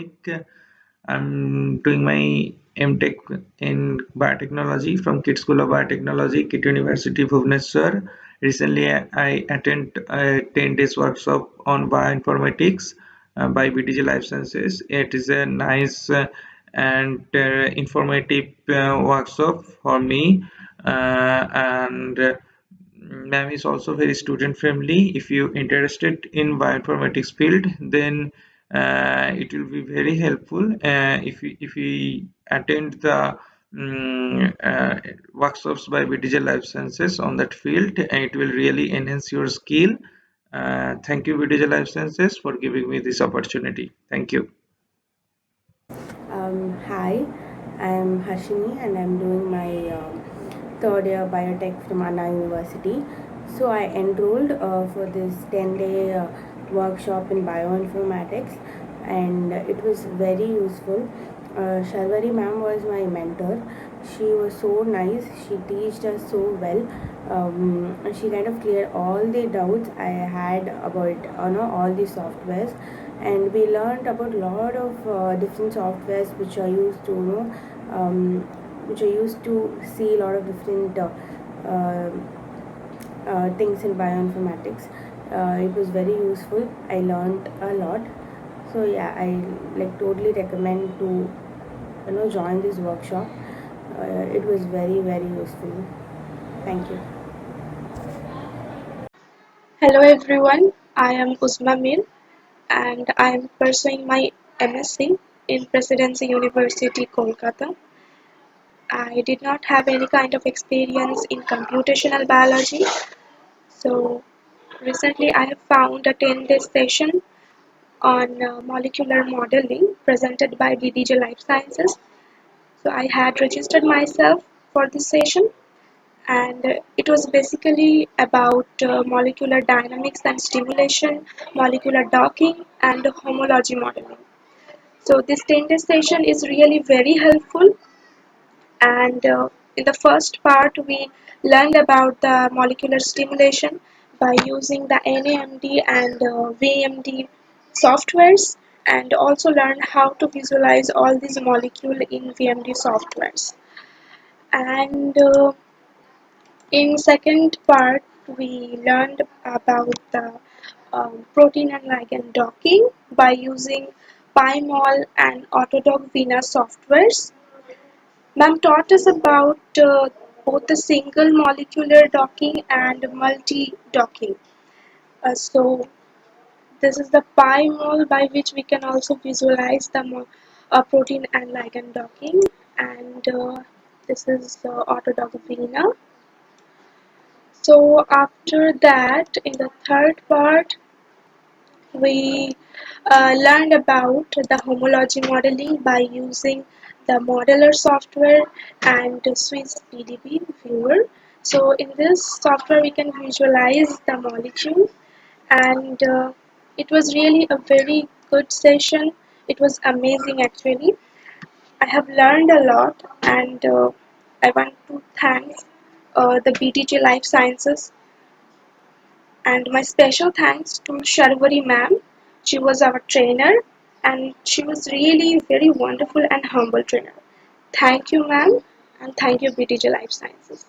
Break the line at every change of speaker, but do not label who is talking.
Bhaumik. I'm doing my MTech in biotechnology from Kit School of Biotechnology, Kit University, Bhubaneswar. Recently, I attended a 10 days workshop on bioinformatics by BDG LifeSciences. It is a nice and informative workshop for me, and ma'am is also very student friendly. If you interested in bioinformatics field, then it will be very helpful if we attend the workshops by BDG Life Sciences on that field, and it will really enhance your skill. Thank you, BDG Life Sciences, for giving me this opportunity. Thank you.
Hi, I'm Harshini and I'm doing my third year biotech from Anna University. So I enrolled for this 10-day workshop in bioinformatics, and it was very useful. Sharvari ma'am was my mentor. She was so nice. She taught us so well. She kind of cleared all the doubts I had about all the softwares, and we learned about a lot of different softwares which are used to which are used to see a lot of different uh, things in bioinformatics. It was very useful. I learned a lot. So yeah, I like totally recommend to join this workshop. It was very useful. Thank you.
Hello everyone, I am Uzma Mir and I am pursuing my MSc in Presidency University, Kolkata. I did not have any kind of experience in computational biology, so recently I have found a 10-day session on molecular modeling presented by BDG LifeSciences. So I had registered myself for this session, and it was basically about molecular dynamics and stimulation, molecular docking, and homology modeling. So this 10-day session is really very helpful, and in the first part we learned about the molecular stimulation by using the NAMD and VMD softwares, and also learned how to visualize all these molecules in VMD softwares. And in second part, we learned about the protein and ligand docking by using PyMol and Autodoc Vina softwares. Ma'am taught us about both the single molecular docking and multi-docking. So this is the PyMol by which we can also visualize the protein and ligand docking, and this is Autodoc Vina. So after that, in the third part, we learned about the homology modeling by using the modeler software and the Swiss PDB viewer. So in this software, we can visualize the molecule, and it was really a very good session. It was amazing actually. I have learned a lot, and I want to thank the BDG Life Sciences, and my special thanks to Sharvari ma'am. She was our trainer, and she was really very wonderful and humble trainer. Thank you, ma'am, and thank you, BDG Life Sciences.